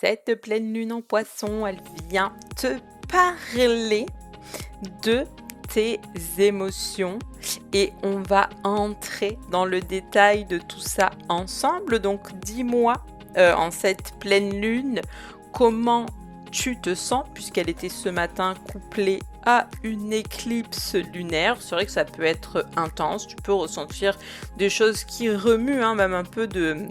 Cette pleine lune en poisson, elle vient te parler de tes émotions et on va entrer dans le détail de tout ça ensemble. Donc dis-moi, en cette pleine lune, comment tu te sens puisqu'elle était ce matin couplée à une éclipse lunaire. C'est vrai que ça peut être intense, tu peux ressentir des choses qui remuent, hein, même un peu de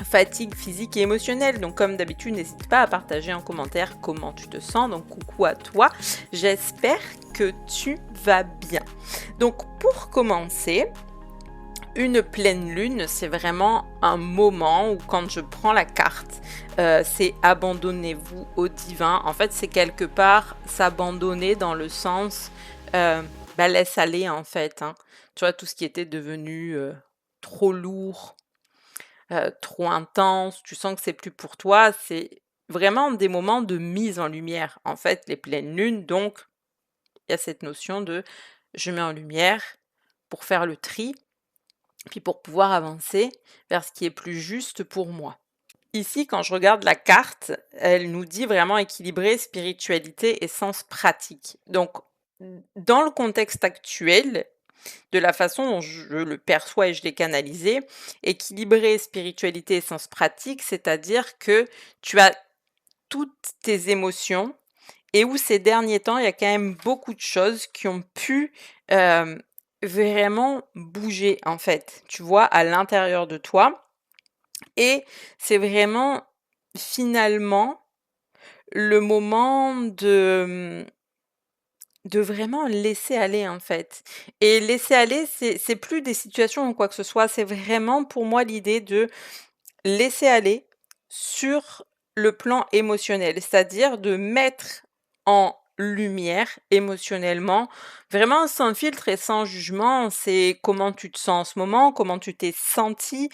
fatigue physique et émotionnelle. Donc comme d'habitude, n'hésite pas à partager en commentaire comment tu te sens. Donc coucou à toi, j'espère que tu vas bien. Donc pour commencer, une pleine lune, c'est vraiment un moment où quand je prends la carte, c'est abandonnez-vous au divin. En fait, c'est quelque part s'abandonner dans le sens, laisse aller en fait, hein. Tu vois, tout ce qui était devenu trop lourd, trop intense, tu sens que c'est plus pour toi, c'est vraiment des moments de mise en lumière. En fait, les pleines lunes, donc, il y a cette notion de je mets en lumière pour faire le tri, puis pour pouvoir avancer vers ce qui est plus juste pour moi. Ici, quand je regarde la carte, elle nous dit vraiment équilibrer spiritualité et sens pratique. Donc, dans le contexte actuel, de la façon dont je le perçois et je l'ai canalisé, équilibrer spiritualité et sens pratique, c'est-à-dire que tu as toutes tes émotions et où ces derniers temps, il y a quand même beaucoup de choses qui ont pu vraiment bouger en fait, tu vois, à l'intérieur de toi. Et c'est vraiment finalement le moment de vraiment laisser aller, en fait. Et laisser aller, c'est plus des situations ou quoi que ce soit, c'est vraiment pour moi l'idée de laisser aller sur le plan émotionnel. C'est-à-dire de mettre en lumière émotionnellement, vraiment sans filtre et sans jugement, c'est comment tu te sens en ce moment, comment tu t'es senti,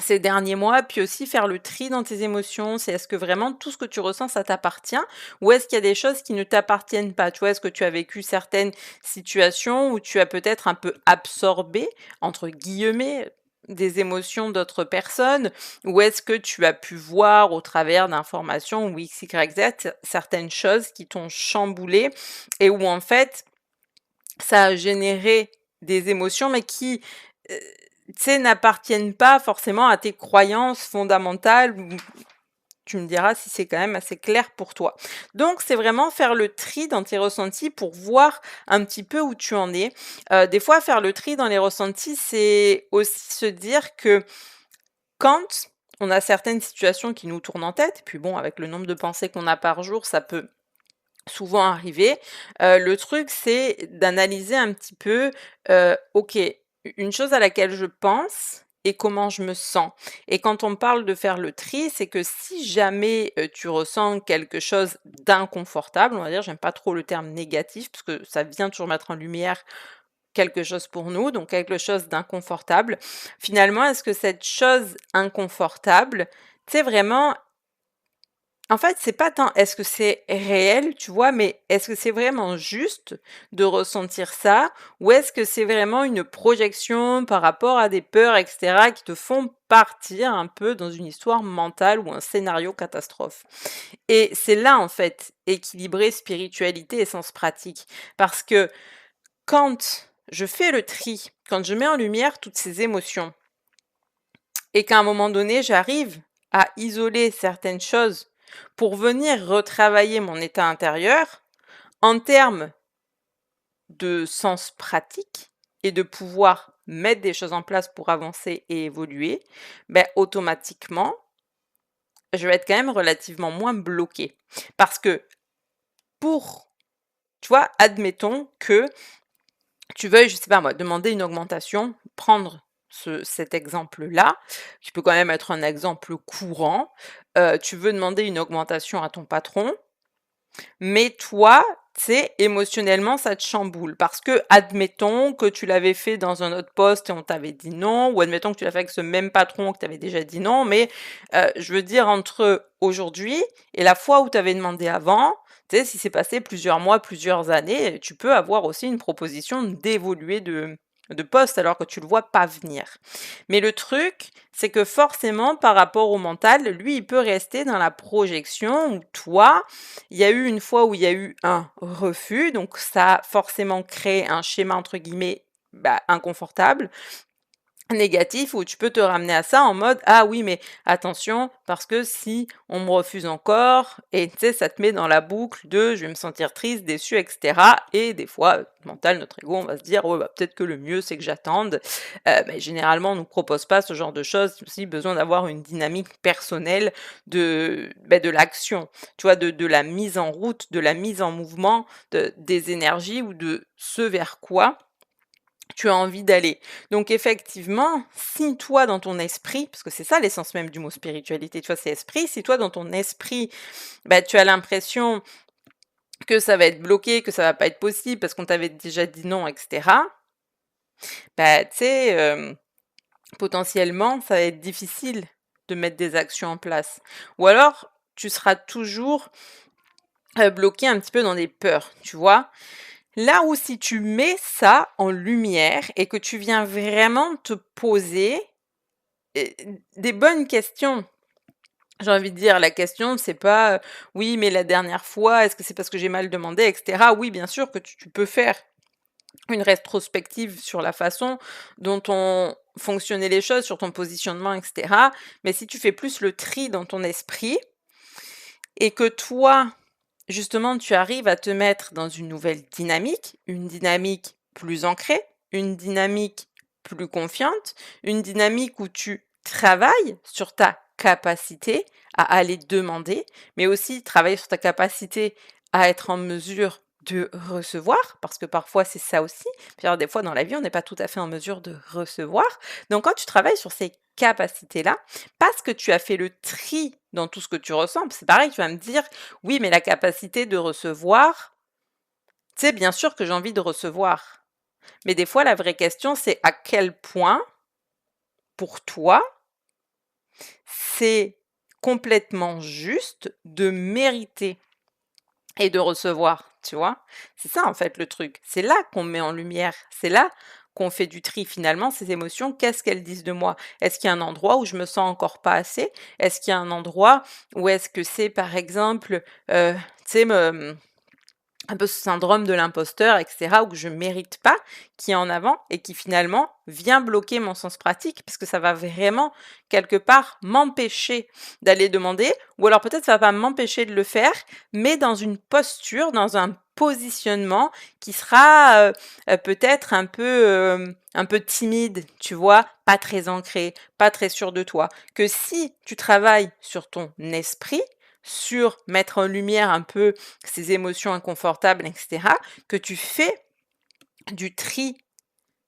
ces derniers mois, puis aussi faire le tri dans tes émotions. C'est est-ce que vraiment tout ce que tu ressens, ça t'appartient? Ou est-ce qu'il y a des choses qui ne t'appartiennent pas? Tu vois, est-ce que tu as vécu certaines situations où tu as peut-être un peu «absorbé» entre guillemets, des émotions d'autres personnes? Ou est-ce que tu as pu voir au travers d'informations ou X, Y, Z, certaines choses qui t'ont chamboulé et où en fait, ça a généré des émotions, mais qui, heu, tu sais, n'appartiennent pas forcément à tes croyances fondamentales ou tu me diras si c'est quand même assez clair pour toi. Donc c'est vraiment faire le tri dans tes ressentis pour voir un petit peu où tu en es. Des fois, faire le tri dans les ressentis, c'est aussi se dire que quand on a certaines situations qui nous tournent en tête, puis bon, avec le nombre de pensées qu'on a par jour, ça peut souvent arriver. Le truc, c'est d'analyser un petit peu, OK, une chose à laquelle je pense et comment je me sens. Et quand on parle de faire le tri, c'est que si jamais, tu ressens quelque chose d'inconfortable, on va dire, j'aime pas trop le terme négatif parce que ça vient toujours mettre en lumière quelque chose pour nous, donc quelque chose d'inconfortable. Finalement, est-ce que cette chose inconfortable, tu sais, vraiment en fait, c'est pas tant est-ce que c'est réel, tu vois? Mais est-ce que c'est vraiment juste de ressentir ça? Ou est-ce que c'est vraiment une projection par rapport à des peurs et cetera qui te font partir un peu dans une histoire mentale ou un scénario catastrophe? Et c'est là, en fait, équilibrer spiritualité et sens pratique. Parce que quand je fais le tri, quand je mets en lumière toutes ces émotions et qu'à un moment donné, j'arrive à isoler certaines choses pour venir retravailler mon état intérieur en termes de sens pratique et de pouvoir mettre des choses en place pour avancer et évoluer, ben, automatiquement, je vais être quand même relativement moins bloquée. Parce que pour, tu vois, admettons que tu veuilles, je sais pas moi, demander une augmentation, prendre cet exemple-là, qui peut quand même être un exemple courant. Tu veux demander une augmentation à ton patron, mais toi, tu sais, émotionnellement, ça te chamboule. Parce que, admettons que tu l'avais fait dans un autre poste et on t'avait dit non, ou admettons que tu l'as fait avec ce même patron que tu avais déjà dit non, mais je veux dire, entre aujourd'hui et la fois où tu avais demandé avant, tu sais, si c'est passé plusieurs mois, plusieurs années, tu peux avoir aussi une proposition d'évoluer de poste alors que tu le vois pas venir. Mais le truc, c'est que forcément, par rapport au mental, lui, il peut rester dans la projection où toi, il y a eu une fois où il y a eu un refus, donc ça a forcément créé un schéma entre guillemets inconfortable, négatif, où tu peux te ramener à ça en mode ah oui mais attention parce que si on me refuse encore et tu sais ça te met dans la boucle de je vais me sentir triste, déçu, etc. Et des fois mental, notre ego, on va se dire ouais peut-être que le mieux c'est que j'attende, mais généralement on nous propose pas ce genre de choses. C'est aussi besoin d'avoir une dynamique personnelle de l'action, tu vois, de la mise en route, de la mise en mouvement des énergies ou de ce vers quoi tu as envie d'aller. Donc effectivement, si toi dans ton esprit, parce que c'est ça l'essence même du mot spiritualité, tu vois, c'est esprit, si toi dans ton esprit, tu as l'impression que ça va être bloqué, que ça va pas être possible parce qu'on t'avait déjà dit non, etc., tu sais, potentiellement, ça va être difficile de mettre des actions en place. Ou alors, tu seras toujours bloqué un petit peu dans des peurs, tu vois. Là où si tu mets ça en lumière et que tu viens vraiment te poser des bonnes questions. J'ai envie de dire, la question, c'est pas, «Oui, mais la dernière fois, est-ce que c'est parce que j'ai mal demandé?» et cetera. Oui, bien sûr que tu peux faire une rétrospective sur la façon dont ont fonctionné les choses, sur ton positionnement, et cetera. Mais si tu fais plus le tri dans ton esprit et que toi, justement, tu arrives à te mettre dans une dynamique plus ancrée, une dynamique plus confiante, une dynamique où tu travailles sur ta capacité à aller demander, mais aussi travailler sur ta capacité à être en mesure de recevoir, parce que parfois c'est ça aussi. Puis des fois dans la vie, on n'est pas tout à fait en mesure de recevoir. Donc quand tu travailles sur ces capacités-là, parce que tu as fait le tri dans tout ce que tu ressens, c'est pareil, tu vas me dire, oui, mais la capacité de recevoir, tu sais, bien sûr que j'ai envie de recevoir. Mais des fois, la vraie question, c'est à quel point, pour toi, c'est complètement juste de mériter et de recevoir, tu vois? C'est ça, en fait, le truc. C'est là qu'on met en lumière. C'est là qu'on fait du tri, finalement, ces émotions, qu'est-ce qu'elles disent de moi? Est-ce qu'il y a un endroit où je me sens encore pas assez? Est-ce qu'il y a un endroit où est-ce que c'est, par exemple, tu sais, un peu ce syndrome de l'imposteur, et cetera, où que je mérite pas, qui est en avant et qui finalement vient bloquer mon sens pratique, parce que ça va vraiment quelque part m'empêcher d'aller demander, ou alors peut-être ça va pas m'empêcher de le faire, mais dans une posture, dans un positionnement qui sera peut-être un peu timide, tu vois, pas très ancré, pas très sûr de toi. Que si tu travailles sur ton esprit, sur mettre en lumière un peu ces émotions inconfortables, etc., que tu fais du tri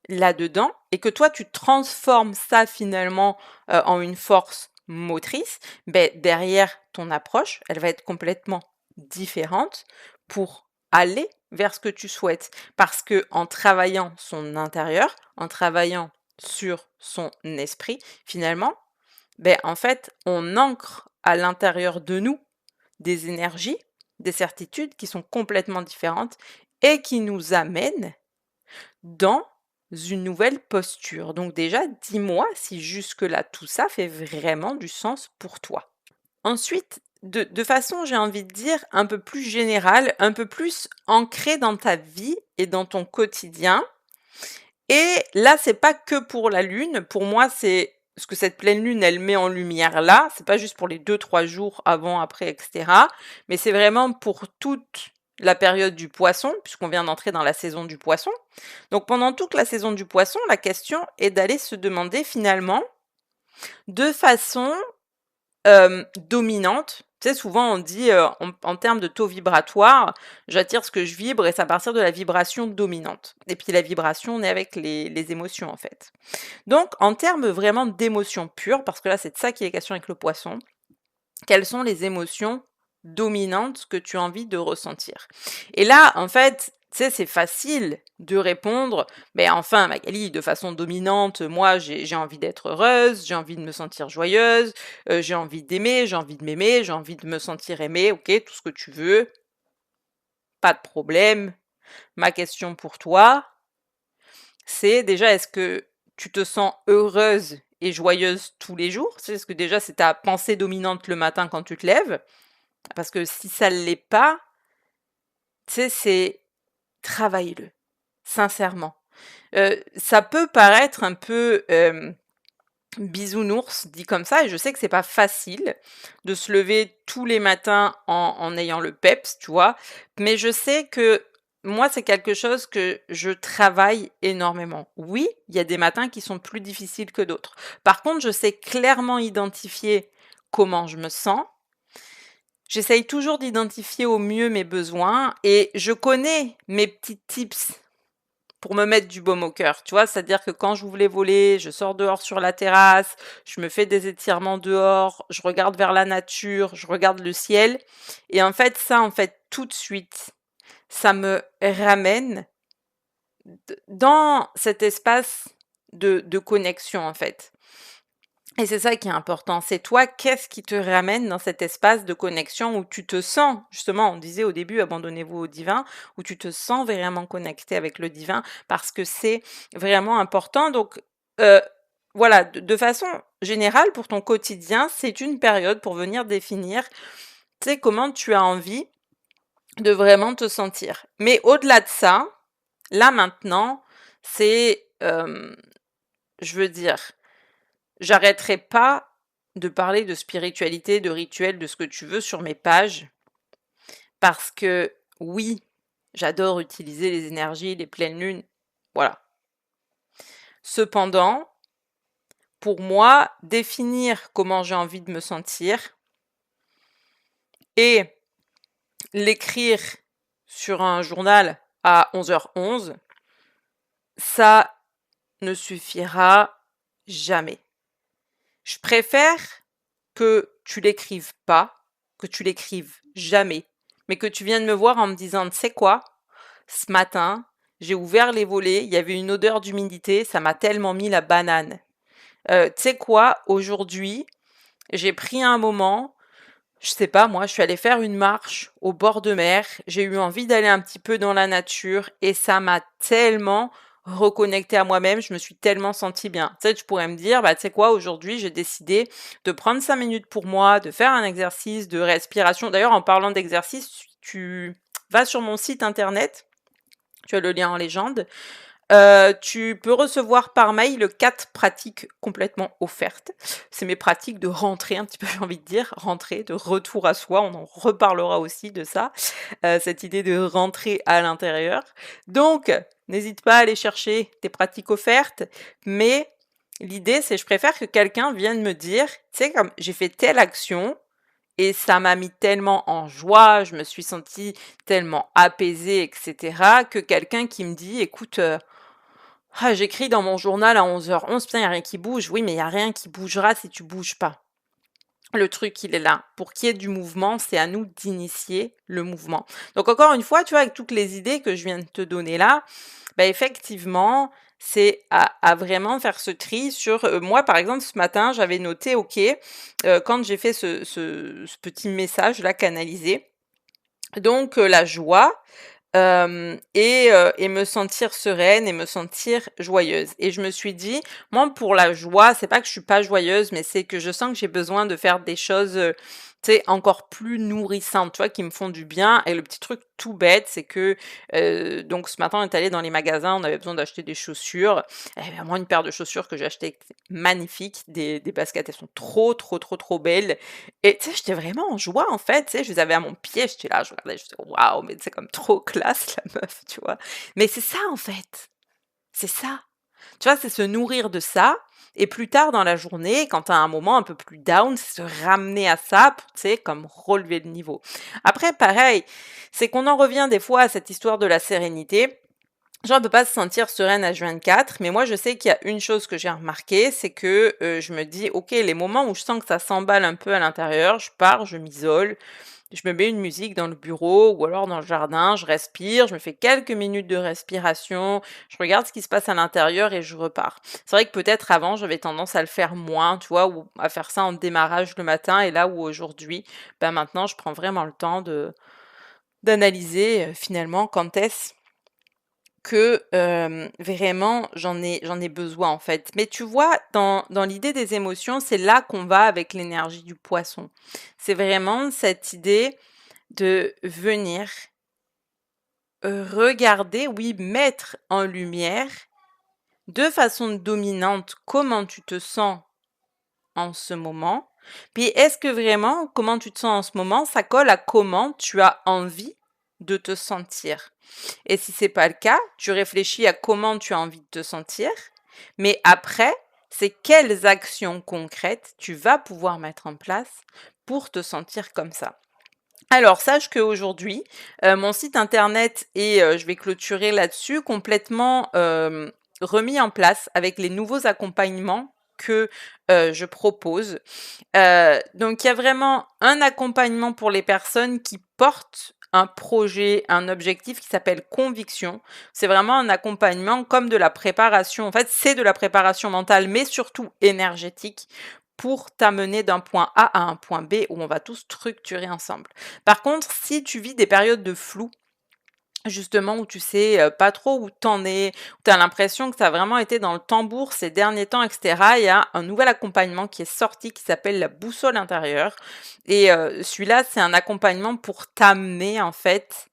là-dedans et que toi, tu transformes ça finalement en une force motrice, derrière ton approche, elle va être complètement différente pour aller vers ce que tu souhaites. Parce que en travaillant son intérieur, en travaillant sur son esprit, finalement, en fait, on ancre à l'intérieur de nous des énergies, des certitudes qui sont complètement différentes et qui nous amènent dans une nouvelle posture. Donc déjà, dis-moi si jusque-là, tout ça fait vraiment du sens pour toi. Ensuite, de façon, j'ai envie de dire, un peu plus générale, un peu plus ancrée dans ta vie et dans ton quotidien. Et là, c'est pas que pour la lune. Pour moi, c'est ce que cette pleine lune, elle met en lumière là. C'est pas juste pour les 2-3 jours avant, après, etc. Mais c'est vraiment pour toute la période du poisson, puisqu'on vient d'entrer dans la saison du poisson. Donc pendant toute la saison du poisson, la question est d'aller se demander finalement, de façon dominante. Tu sais, souvent on dit, en termes de taux vibratoire, j'attire ce que je vibre et c'est à partir de la vibration dominante. Et puis la vibration, on est avec les émotions, en fait. Donc en termes vraiment d'émotions pures, parce que là, c'est de ça qu'il est question avec le poisson, quelles sont les émotions dominantes que tu as envie de ressentir? Et là, en fait, tu sais, c'est facile de répondre, mais enfin, Magali, de façon dominante, moi, j'ai envie d'être heureuse, j'ai envie de me sentir joyeuse, j'ai envie d'aimer, j'ai envie de m'aimer, j'ai envie de me sentir aimée, ok, tout ce que tu veux, pas de problème. Ma question pour toi, c'est déjà, est-ce que tu te sens heureuse et joyeuse tous les jours? Tu sais, est-ce que déjà c'est ta pensée dominante le matin quand tu te lèves? Parce que si ça ne l'est pas, tu sais, c'est travaille-le, sincèrement. Ça peut paraître un peu, bisounours dit comme ça et je sais que c'est pas facile de se lever tous les matins en ayant le peps, tu vois? Mais je sais que moi, c'est quelque chose que je travaille énormément. Oui, il y a des matins qui sont plus difficiles que d'autres. Par contre, je sais clairement identifier comment je me sens. J'essaye toujours d'identifier au mieux mes besoins et je connais mes petits tips pour me mettre du baume au cœur, tu vois? C'est-à-dire que quand j'ouvre les volets, je sors dehors sur la terrasse, je me fais des étirements dehors, je regarde vers la nature, je regarde le ciel et en fait, ça, en fait, tout de suite, ça me ramène dans cet espace de connexion, en fait. Et c'est ça qui est important. C'est toi, qu'est-ce qui te ramène dans cet espace de connexion où tu te sens, justement, on disait au début, abandonnez-vous au divin, où tu te sens vraiment connecté avec le divin parce que c'est vraiment important. Donc, euh, voilà, de façon générale, pour ton quotidien, c'est une période pour venir définir, tu sais, comment tu as envie de vraiment te sentir. Mais au-delà de ça, là maintenant, c'est, je veux dire, j'arrêterai pas de parler de spiritualité, de rituels, de ce que tu veux sur mes pages, parce que oui, j'adore utiliser les énergies, les pleines lunes, voilà. Cependant, pour moi, définir comment j'ai envie de me sentir et l'écrire sur un journal à 11h11, ça ne suffira jamais. Je préfère que tu l'écrives pas, que tu l'écrives jamais, mais que tu viennes me voir en me disant, tu sais quoi, ce matin, j'ai ouvert les volets, il y avait une odeur d'humidité, ça m'a tellement mis la banane. Tu sais quoi, aujourd'hui, j'ai pris un moment, je sais pas moi, je suis allée faire une marche au bord de mer, j'ai eu envie d'aller un petit peu dans la nature et ça m'a tellement reconnectée à moi-même, je me suis tellement sentie bien. Tu sais, tu pourrais me dire, bah tu sais quoi, aujourd'hui j'ai décidé de prendre 5 minutes pour moi, de faire un exercice de respiration. D'ailleurs, en parlant d'exercice, tu vas sur mon site internet, tu as le lien en légende. Tu peux recevoir par mail 4 pratiques complètement offertes. C'est mes pratiques de rentrée un petit peu, j'ai envie de dire, rentrée, de retour à soi, on en reparlera aussi de ça, cette idée de rentrer à l'intérieur. Donc, n'hésite pas à aller chercher tes pratiques offertes, mais l'idée c'est je préfère que quelqu'un vienne me dire: «Tu sais comme j'ai fait telle action et ça m'a mis tellement en joie, je me suis sentie tellement apaisée et cetera», que quelqu'un qui me dit: «Écoute, ah, j'écris dans mon journal à 11h11, putain, il y a rien qui bouge. Oui, mais il y a rien qui bougera si tu bouges pas. Le truc, il est là. Pour qu'il y ait du mouvement, c'est à nous d'initier le mouvement. Donc encore une fois, tu vois, avec toutes les idées que je viens de te donner là, bah effectivement, c'est à vraiment faire ce tri sur moi, par exemple, ce matin, j'avais noté, ok, quand j'ai fait ce petit message là canalisé, donc la joie, et me sentir sereine et me sentir joyeuse. Et je me suis dit, moi, pour la joie, c'est pas que je suis pas joyeuse, mais c'est que je sens que j'ai besoin de faire des choses, tu sais, encore plus nourrissantes, tu vois, qui me font du bien. Et le petit truc tout bête, c'est que, donc ce matin, on est allé dans les magasins, on avait besoin d'acheter des chaussures. Il y avait vraiment une paire de chaussures que j'ai achetées magnifiques, des baskets, elles sont trop, trop, trop, trop belles. Et tu sais, j'étais vraiment en joie, en fait, tu sais, je les avais à mon pied, j'étais là, je regardais, je disais: «Waouh, mais c'est comme trop classe la meuf», tu vois? Mais c'est ça, en fait, c'est ça. Tu vois, c'est se nourrir de ça et plus tard dans la journée, quand tu as un moment un peu plus down, c'est se ramener à ça pour, tu sais, comme relever le niveau. Après, pareil, c'est qu'on en revient des fois à cette histoire de la sérénité. Genre, on peut pas se sentir sereine H24, mais moi, je sais qu'il y a une chose que j'ai remarqué, c'est que je me dis, ok, les moments où je sens que ça s'emballe un peu à l'intérieur, je pars, je m'isole, je me mets une musique dans le bureau ou alors dans le jardin, je respire, je me fais quelques minutes de respiration, je regarde ce qui se passe à l'intérieur et je repars. C'est vrai que peut-être avant, j'avais tendance à le faire moins, tu vois, ou à faire ça en démarrage le matin, et là où aujourd'hui, ben maintenant, je prends vraiment le temps de d'analyser finalement quand est-ce que vraiment j'en ai besoin en fait. Mais tu vois, dans l'idée des émotions, c'est là qu'on va avec l'énergie du poisson. C'est vraiment cette idée de venir regarder, oui, mettre en lumière de façon dominante comment tu te sens en ce moment. Puis est-ce que vraiment, comment tu te sens en ce moment, ça colle à comment tu as envie de te sentir? Et si c'est pas le cas, tu réfléchis à comment tu as envie de te sentir, mais après, c'est quelles actions concrètes tu vas pouvoir mettre en place pour te sentir comme ça. Alors, sache qu'aujourd'hui, mon site internet est, je vais clôturer là-dessus, complètement remis en place avec les nouveaux accompagnements que je propose. Donc il y a vraiment un accompagnement pour les personnes qui portent un projet, un objectif qui s'appelle Conviction. C'est vraiment un accompagnement comme de la préparation. En fait, c'est de la préparation mentale, mais surtout énergétique pour t'amener d'un point A à un point B où on va tout structurer ensemble. Par contre, si tu vis des périodes de flou, justement, où tu sais, pas trop où t'en es, où tu as l'impression que tu as vraiment été dans le tambour ces derniers temps et cetera. Il y a un nouvel accompagnement qui est sorti qui s'appelle la boussole intérieure et celui-là, c'est un accompagnement pour t'amener, en fait,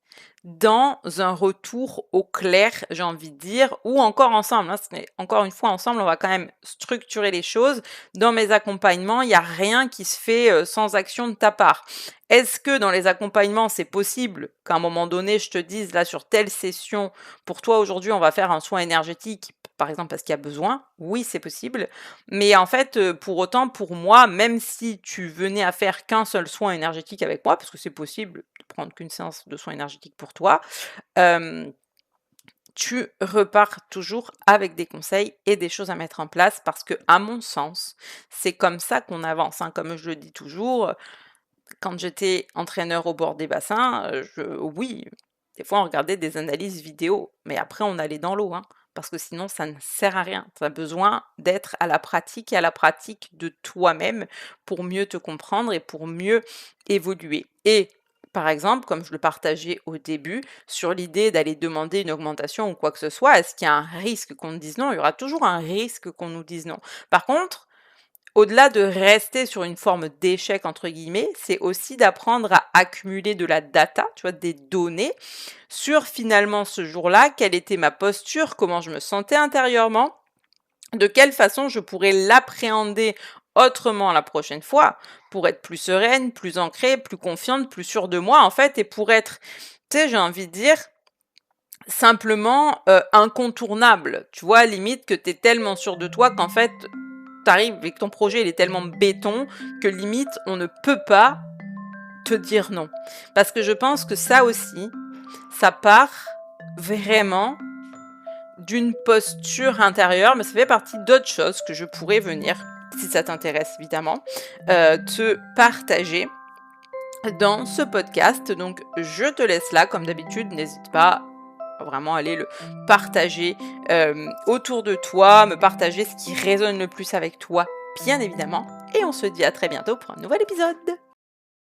dans un retour au clair, j'ai envie de dire, ou encore ensemble, hein, encore une fois ensemble, on va quand même structurer les choses. Dans mes accompagnements, il y a rien qui se fait, sans action de ta part. Est-ce que dans les accompagnements, c'est possible qu'à un moment donné, je te dise: «Là, sur telle session, pour toi, aujourd'hui, on va faire un soin énergétique», par exemple, parce qu'il y a besoin? Oui, c'est possible. Mais en fait, pour autant, pour moi, même si tu venais à faire qu'un seul soin énergétique avec moi, parce que c'est possible de prendre qu'une séance de soin énergétique pour toi, hem, tu repars toujours avec des conseils et des choses à mettre en place parce que, à mon sens, c'est comme ça qu'on avance, hein. Comme je le dis toujours, quand j'étais entraîneur au bord des bassins, oui, des fois on regardait des analyses vidéo, mais après on allait dans l'eau, hein, parce que sinon ça ne sert à rien. Tu as besoin d'être à la pratique et à la pratique de toi-même pour mieux te comprendre et pour mieux évoluer. Et par exemple, comme je le partageais au début, sur l'idée d'aller demander une augmentation ou quoi que ce soit, est-ce qu'il y a un risque qu'on nous dise non? Il y aura toujours un risque qu'on nous dise non. Par contre, au-delà de rester sur une forme «d'échec» entre guillemets, c'est aussi d'apprendre à accumuler de la data, tu vois? Des données sur finalement ce jour-là, quelle était ma posture, comment je me sentais intérieurement, de quelle façon je pourrais l'appréhender autrement la prochaine fois, pour être plus sereine, plus ancrée, plus confiante, plus sûre de moi en fait et pour être, tu sais, j'ai envie de dire, simplement, incontournable. Tu vois? Limite que tu es tellement sûre de toi qu'en fait t'arrives et que ton projet il est tellement béton que limite on ne peut pas te dire non. Parce que je pense que ça aussi, ça part vraiment d'une posture intérieure, mais ça fait partie d'autres choses que je pourrais venir, si ça t'intéresse évidemment, te partager dans ce podcast. Donc je te laisse là, comme d'habitude, n'hésite pas à vraiment aller le partager autour de toi, me partager ce qui résonne le plus avec toi, bien évidemment. Et on se dit à très bientôt pour un nouvel épisode.